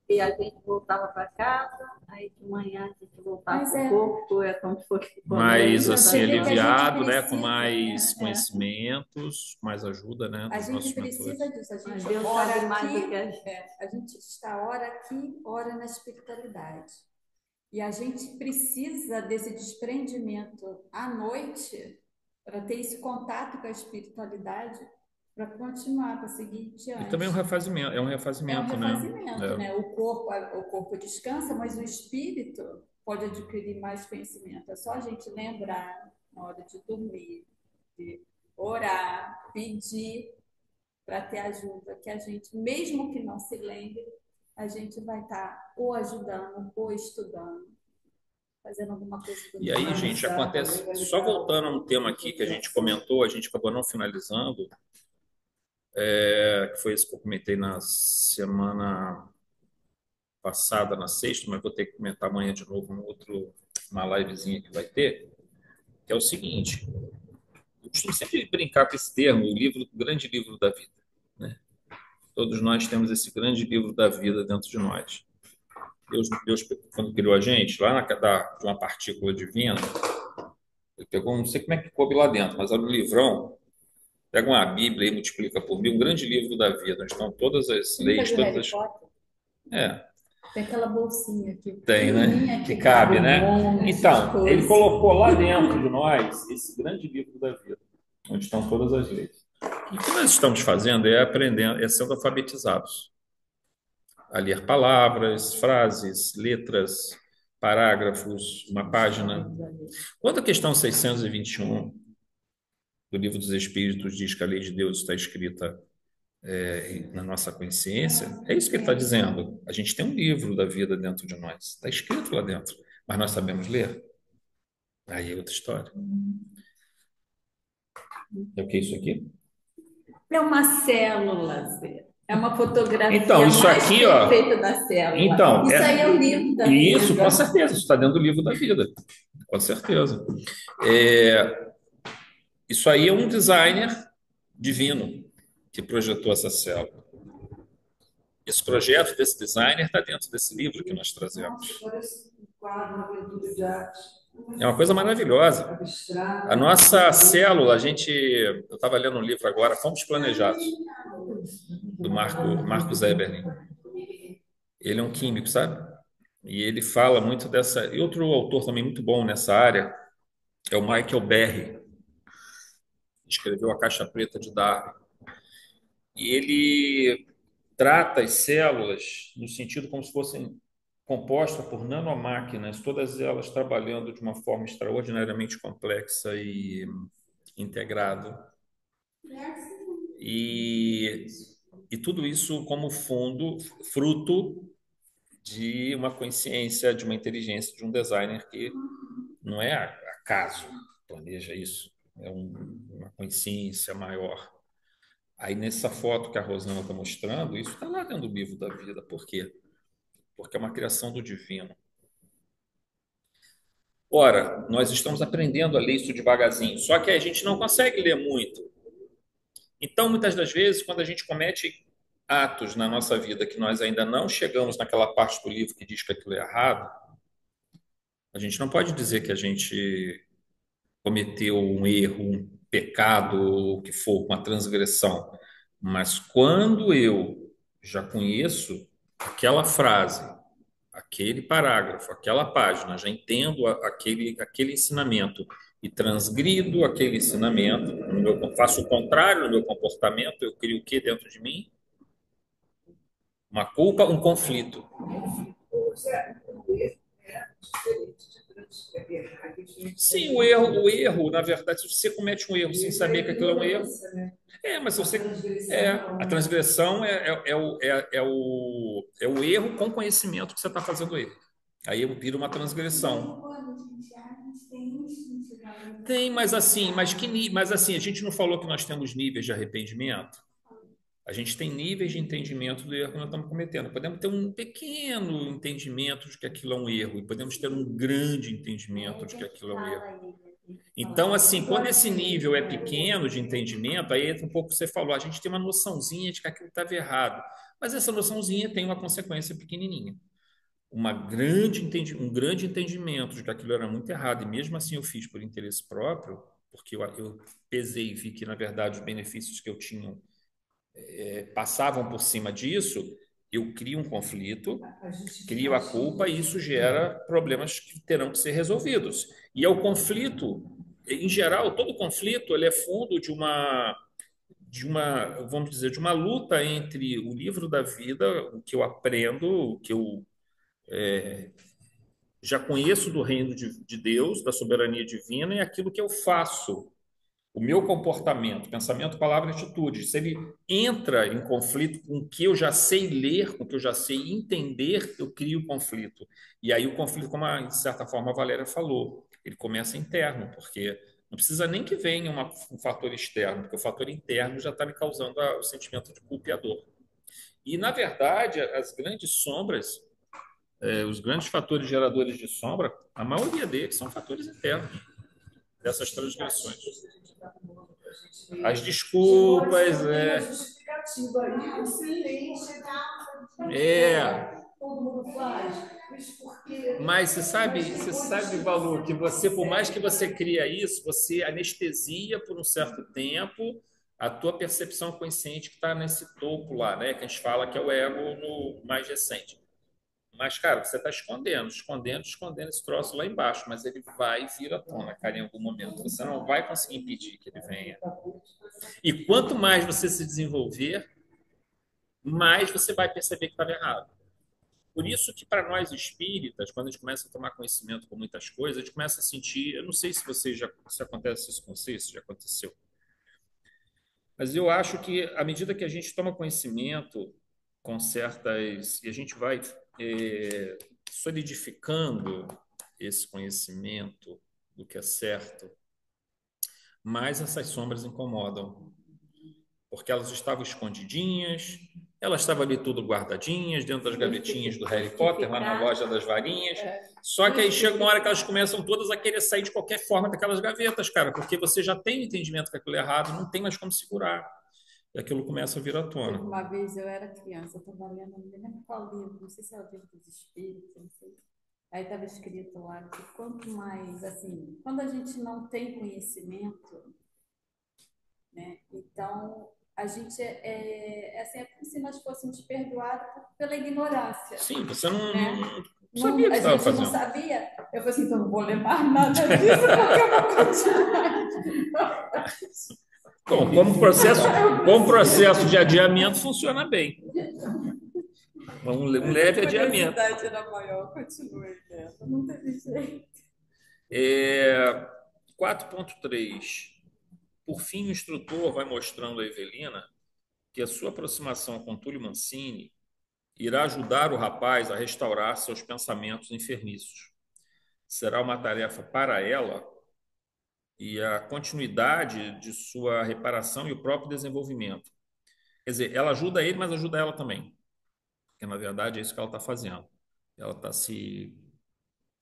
e a gente voltava para casa, aí de manhã a gente voltava Mas para o corpo, é como se fosse Mais colégio. assim, Você vê que a gente aliviado, né? Com precisa, mais conhecimentos, com mais ajuda, né? A Dos gente nossos precisa mentores. disso. A Mas gente Deus ora sabe mais do aqui, que a gente. a gente está ora aqui, ora na espiritualidade. E a gente precisa desse desprendimento à noite para ter esse contato com a espiritualidade para continuar, para seguir E adiante. também é um É um refazimento, né? refazimento, né? O corpo descansa, mas o espírito pode adquirir mais conhecimento. É só a gente lembrar na hora de dormir, de orar, pedir para ter ajuda, que a gente, mesmo que não se lembre, a gente vai estar ou ajudando ou estudando, fazendo alguma coisa do E aí, gente, acontece. Só voltando a um tema aqui que a gente comentou, a gente acabou não finalizando, que foi esse que eu comentei na semana passada, na sexta, mas vou ter que comentar amanhã de novo uma livezinha que vai ter, que é o seguinte: eu costumo sempre brincar com esse termo, o grande livro da vida, né? Todos nós temos esse grande livro da vida dentro de nós. Deus quando criou a gente, lá de uma partícula divina, ele pegou, não sei como é que coube lá dentro, mas era um livrão, pega uma Bíblia e multiplica por mil, um grande livro da vida, onde estão todas as Nunca leis, viu todas Harry as... Potter? É, Tem aquela bolsinha aqui, tem, pequenininha, né? Que cabe, né? um monte de Então, ele coisa. colocou lá dentro de nós esse grande livro da vida, onde estão todas as leis. E o que nós estamos fazendo é aprendendo, é sendo alfabetizados a ler palavras, frases, letras, parágrafos, uma página. Quando a questão 621 do Livro dos Espíritos diz que a lei de Deus está escrita na nossa consciência, é isso que ele está dizendo. A gente tem um livro da vida dentro de nós, está escrito lá dentro, mas nós sabemos ler? Aí é outra história. É o que é isso aqui? É uma célula, Zé. É uma fotografia Então, isso mais aqui, ó. perfeita da célula. Então, Isso aí é o livro da isso, vida. com certeza, isso está dentro do livro da vida, com certeza. É, isso aí é um designer divino que projetou essa célula. Esse projeto desse designer está dentro desse livro que nós trazemos. Nossa, parece um quadro, uma pintura de arte. É uma coisa maravilhosa. Abstrato. A nossa célula, eu estava lendo um livro agora, Fomos Planejados, do Marcos Eberlin. Ele é um químico, sabe? E ele fala muito dessa... E outro autor também muito bom nessa área é o Michael Berry. Escreveu A Caixa Preta de Darwin. E ele trata as células no sentido como se fossem compostas por nanomáquinas, todas elas trabalhando de uma forma extraordinariamente complexa e integrada. E, e tudo isso como fundo, fruto de uma consciência, de uma inteligência, de um designer que não é acaso planeja isso, é uma consciência maior. Aí nessa foto que a Rosana está mostrando, isso está lá dentro do livro da vida. Por quê? Porque é uma criação do divino. Ora, nós estamos aprendendo a ler isso devagarzinho, só que a gente não consegue ler muito. Então, muitas das vezes, quando a gente comete atos na nossa vida que nós ainda não chegamos naquela parte do livro que diz que aquilo é errado, a gente não pode dizer que a gente cometeu um erro, um pecado, o que for, uma transgressão. Mas quando eu já conheço aquela frase, aquele parágrafo, aquela página, já entendo aquele ensinamento e transgrido aquele ensinamento, faço o contrário no meu comportamento, eu crio o que dentro de mim? Uma culpa, um conflito. Sim, o erro, na verdade, se você comete um erro sem saber que aquilo é um erro, mas se você. A transgressão é o erro com conhecimento que você está fazendo erro. Aí vira uma transgressão. Tem, mas assim, a gente não falou que nós temos níveis de arrependimento? A gente tem níveis de entendimento do erro que nós estamos cometendo. Podemos ter um pequeno entendimento de que aquilo é um erro, e podemos ter um grande entendimento de que aquilo é um erro. Então, assim, quando esse nível é pequeno de entendimento, aí entra um pouco o que você falou, a gente tem uma noçãozinha de que aquilo estava errado, mas essa noçãozinha tem uma consequência pequenininha. Um grande entendimento de que aquilo era muito errado, e mesmo assim eu fiz por interesse próprio, porque eu pesei e vi que, na verdade, os benefícios que eu tinha passavam por cima disso, eu crio um conflito, crio a culpa e isso gera problemas que terão que ser resolvidos. E é o conflito, em geral, todo conflito ele é fundo vamos dizer, de uma luta entre o livro da vida, o que eu aprendo, o que eu já conheço do reino de Deus, da soberania divina, e aquilo que eu faço, o meu comportamento, pensamento, palavra e atitude, se ele entra em conflito com o que eu já sei ler, com o que eu já sei entender, eu crio conflito. E aí o conflito, como de certa forma a Valéria falou, ele começa interno, porque não precisa nem que venha um fator externo, porque o fator interno já está me causando o sentimento de culpa e a dor. E, na verdade, as grandes sombras, os grandes fatores geradores de sombra, a maioria deles são fatores internos dessas transgressões. As desculpas, Todo mundo faz. Mas você sabe, Balu, que você, por mais que você cria isso, você anestesia por um certo tempo a tua percepção consciente que está nesse topo lá, né? Que a gente fala que é o ego no mais recente. Mas, cara, você está escondendo esse troço lá embaixo, mas ele vai vir à tona, cara, em algum momento. Você não vai conseguir impedir que ele venha. E quanto mais você se desenvolver, mais você vai perceber que estava errado. Por isso que para nós espíritas, quando a gente começa a tomar conhecimento com muitas coisas, a gente começa a sentir, eu não sei se acontece isso com vocês, se já aconteceu, mas eu acho que à medida que a gente toma conhecimento com certas, e a gente vai solidificando esse conhecimento do que é certo, mais essas sombras incomodam, porque elas estavam escondidinhas, elas estavam ali tudo guardadinhas, dentro das gavetinhas do Harry Potter, lá na loja das varinhas. Só que aí chega uma hora que elas começam todas a querer sair de qualquer forma daquelas gavetas, cara, porque você já tem o entendimento que aquilo é errado, não tem mais como segurar. E aquilo começa a vir à tona. Uma vez eu era criança, eu estava lendo, não me lembro qual livro, não sei se é o livro dos Espíritos, não sei. Aí estava escrito lá que quanto mais, assim, quando a gente não tem conhecimento, né, então a gente assim, é como se nós fôssemos perdoados pela ignorância. Sim, você não, né? não sabia o que estava fazendo. A gente não sabia. Eu falei assim, então não vou ler mais nada disso, porque eu vou continuar. Bom, como processo de adiamento funciona bem. Um leve A adiamento. curiosidade era maior, continue, né? Não teve jeito. 4.3. Por fim, o instrutor vai mostrando a Evelina que a sua aproximação com Túlio Mancini irá ajudar o rapaz a restaurar seus pensamentos enfermiços. Será uma tarefa para ela e a continuidade de sua reparação e o próprio desenvolvimento. Quer dizer, ela ajuda ele, mas ajuda ela também. Porque, na verdade, é isso que ela está fazendo. Ela está se,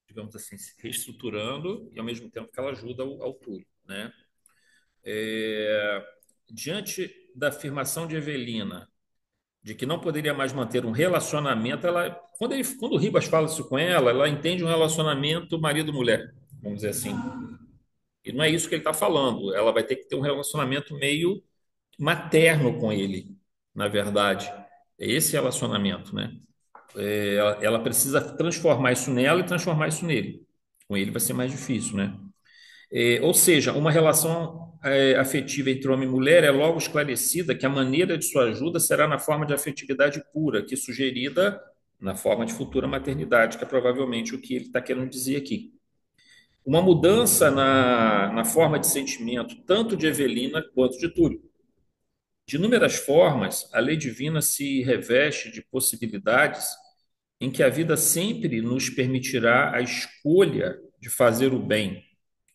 digamos assim, se reestruturando e, ao mesmo tempo, que ela ajuda ao Túlio, né? Diante da afirmação de Evelina de que não poderia mais manter um relacionamento, quando o Ribas fala isso com ela, ela entende um relacionamento marido-mulher, vamos dizer assim. E não é isso que ele está falando. Ela vai ter que ter um relacionamento meio materno com ele, na verdade. É esse relacionamento, né? Ela precisa transformar isso nela e transformar isso nele. Com ele vai ser mais difícil, né? Ou seja, uma relação afetiva entre homem e mulher é logo esclarecida que a maneira de sua ajuda será na forma de afetividade pura, que sugerida na forma de futura maternidade, que é provavelmente o que ele está querendo dizer aqui. Uma mudança na forma de sentimento, tanto de Evelina quanto de Túlio. De inúmeras formas, a lei divina se reveste de possibilidades em que a vida sempre nos permitirá a escolha de fazer o bem,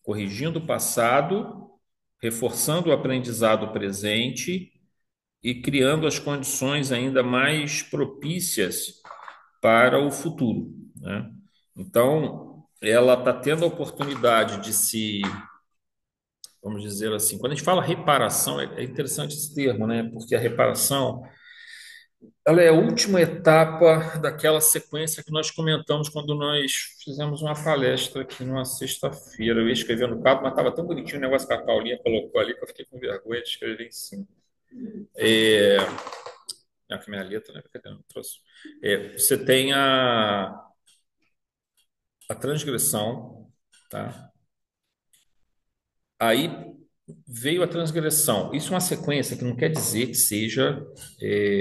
corrigindo o passado, reforçando o aprendizado presente e criando as condições ainda mais propícias para o futuro, né? Então, ela está tendo a oportunidade de se, vamos dizer assim, quando a gente fala reparação, é interessante esse termo, né? Porque a reparação, ela é a última etapa daquela sequência que nós comentamos quando nós fizemos uma palestra aqui numa sexta-feira. Eu ia escrever no quadro, mas estava tão bonitinho o negócio que a Paulinha colocou ali que eu fiquei com vergonha de escrever em cima. É que minha letra, né? Não trouxe. Você tem a transgressão, tá? Aí veio a transgressão. Isso é uma sequência que não quer dizer que seja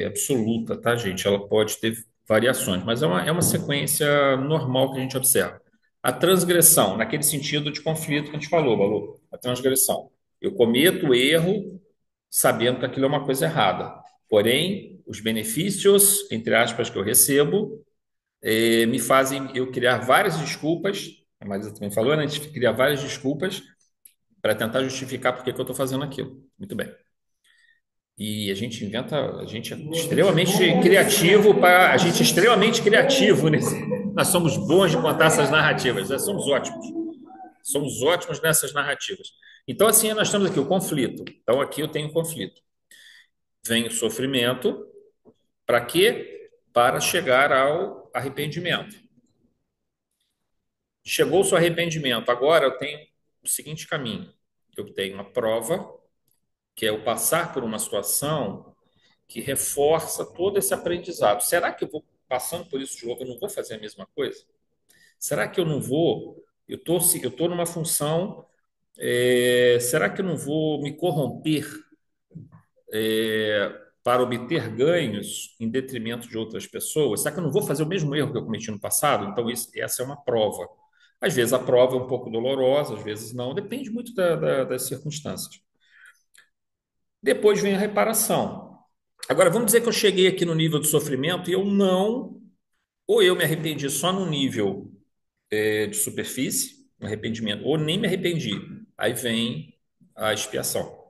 absoluta, tá, gente? Ela pode ter variações, mas é uma sequência normal que a gente observa. A transgressão, naquele sentido de conflito que a gente falou, Balu, a transgressão. Eu cometo o erro sabendo que aquilo é uma coisa errada. Porém, os benefícios, entre aspas, que eu recebo, me fazem eu criar várias desculpas, a Marisa também falou, né? A gente criar várias desculpas para tentar justificar por que eu estou fazendo aquilo. Muito bem. E a gente é extremamente criativo a gente é extremamente criativo nesse. Nós somos bons de contar essas narrativas, nós somos ótimos. Somos ótimos nessas narrativas. Então, assim, nós temos aqui o conflito. Então, aqui eu tenho um conflito. Vem o sofrimento, para quê? Para chegar ao arrependimento. Chegou-se ao arrependimento. Agora eu tenho o seguinte caminho. Eu tenho uma prova, que é o passar por uma situação que reforça todo esse aprendizado. Será que eu vou, passando por isso de novo, eu não vou fazer a mesma coisa? Será que eu não vou? Eu tô numa função, será que eu não vou me corromper para obter ganhos em detrimento de outras pessoas? Será que eu não vou fazer o mesmo erro que eu cometi no passado? Então, essa é uma prova. Às vezes a prova é um pouco dolorosa, às vezes não, depende muito das circunstâncias. Depois vem a reparação. Agora, vamos dizer que eu cheguei aqui no nível de sofrimento e ou eu me arrependi só no nível de superfície, um arrependimento, ou nem me arrependi. Aí vem a expiação.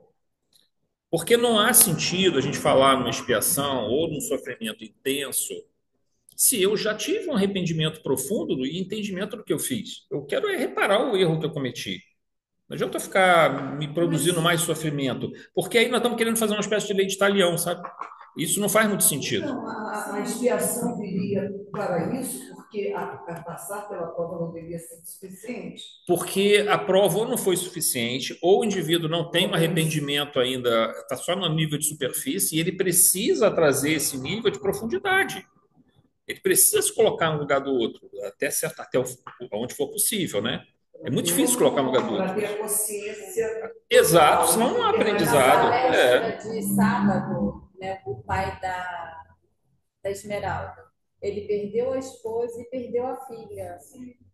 Porque não há sentido a gente falar numa expiação ou num sofrimento intenso se eu já tive um arrependimento profundo e entendimento do que eu fiz. Eu quero reparar o erro que eu cometi. Não adianta eu ficar me produzindo mais sofrimento, porque aí nós estamos querendo fazer uma espécie de lei de talião, sabe? Isso não faz muito sentido. Não, a expiação viria para isso, porque a passar pela prova não deveria ser suficiente. Porque a prova ou não foi suficiente, ou o indivíduo não tem um arrependimento ainda, está só no nível de superfície, e ele precisa trazer esse nível de profundidade. Ele precisa se colocar no lugar do outro, até onde for possível, né? É muito difícil colocar no lugar do outro. Para ter a consciência Exato, senão não há Na aprendizado. palestra de sábado, né, o pai da Esmeralda, ele perdeu a esposa e perdeu a filha.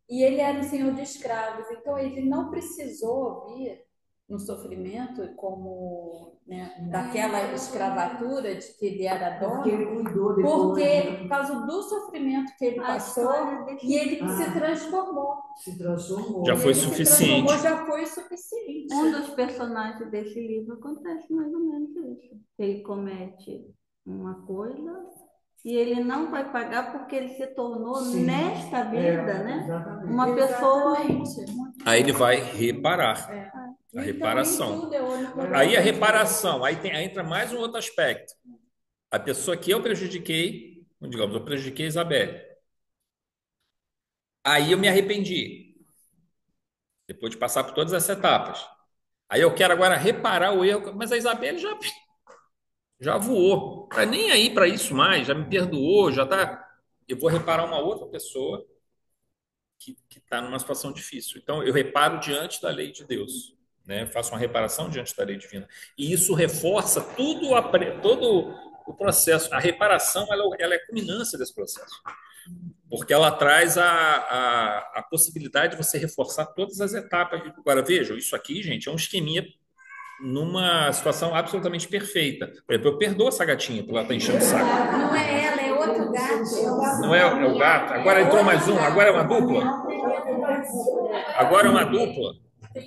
E ele era um senhor de escravos, então ele não precisou vir no sofrimento como, né, daquela escravatura de que ele era Porque dono, ele cuidou depois. porque por causa do sofrimento que ele A passou, história desse e ele se transformou. Se transformou. Já foi Ele se suficiente. transformou, já foi suficiente. Um dos personagens desse livro acontece mais ou menos isso. Ele comete uma coisa e ele não vai pagar porque ele se tornou Sim. nesta vida, né? Exatamente. Uma pessoa. Aí ele vai reparar. A Então, reparação. em tudo é olho por Aí a olho. reparação, aí entra mais um outro aspecto. A pessoa que eu prejudiquei, digamos, eu prejudiquei a Isabelle. Aí eu me arrependi, depois de passar por todas essas etapas. Aí eu quero agora reparar o erro, mas a Isabelle já voou. Tá nem aí para isso mais, já me perdoou, já tá. Eu vou reparar uma outra pessoa que está numa situação difícil. Então eu reparo diante da lei de Deus, né? Eu faço uma reparação diante da lei divina. E isso reforça todo o processo. A reparação ela é a culminância desse processo. Porque ela traz a possibilidade de você reforçar todas as etapas. Agora, vejam, isso aqui, gente, é um esqueminha numa situação absolutamente perfeita. Por exemplo, eu perdoo essa gatinha por ela estar enchendo o saco. Não é ela, é outro gato. Não é o gato? Agora entrou mais um, agora é uma dupla. Agora é uma dupla.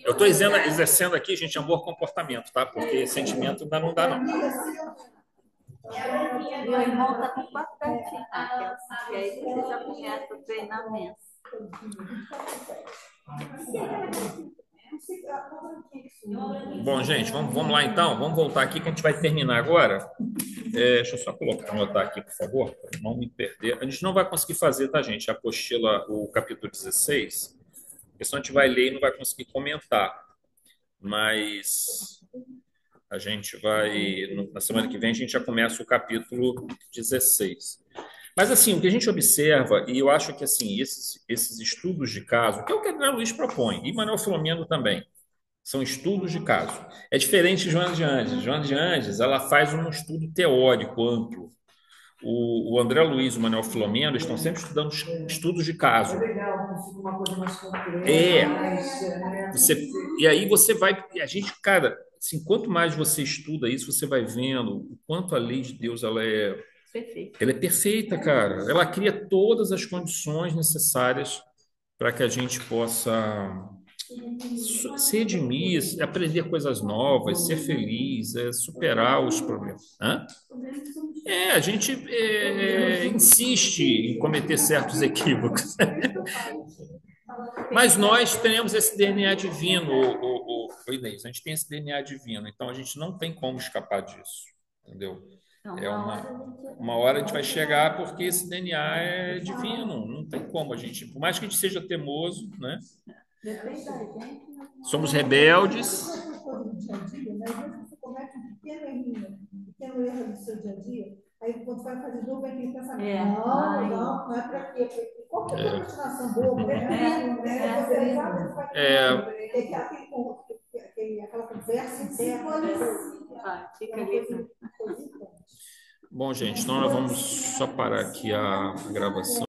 Eu estou exercendo aqui, gente, amor comportamento, tá? Porque sentimento ainda não dá, não. E o irmão está com 4 gatinhos. E aí você já começa o treinamento. Bom, gente, vamos lá então. Vamos voltar aqui que a gente vai terminar agora. Deixa eu só anotar aqui, por favor, para não me perder. A gente não vai conseguir fazer, tá, gente? A apostila, o capítulo 16, porque senão a gente vai ler e não vai conseguir comentar. Mas a gente vai, na semana que vem, a gente já começa o capítulo 16. Mas, assim, o que a gente observa, e eu acho que, assim, esses estudos de caso, que é o que André Luiz propõe, e Manuel Filomeno também, são estudos de caso. É diferente de Joana de Andes. Joana de Andes, ela faz um estudo teórico amplo. O André Luiz e o Manuel Filomeno estão sempre estudando estudos de caso. É legal, uma coisa mais concreta. E aí você vai... A gente, cara, assim, quanto mais você estuda isso, você vai vendo o quanto a lei de Deus ela é perfeita, cara. Ela cria todas as condições necessárias para que a gente possa se redimir, aprender coisas novas, ser feliz, superar os problemas. A gente insiste em cometer certos equívocos. Mas nós temos esse DNA divino, Inês, a gente tem esse DNA divino, então a gente não tem como escapar disso, entendeu? Uma hora a gente vai chegar porque esse DNA é divino, não tem como a gente, por mais que a gente seja teimoso, né? Somos rebeldes. Você comete um pequeno errinho, um pequeno erro do seu dia a dia, aí quando vai fazer novo, vai aquele pensamento, não é para quê? Qualquer procrastinação boba, aquela conversa interna. Bom, gente, então nós vamos só parar aqui a gravação.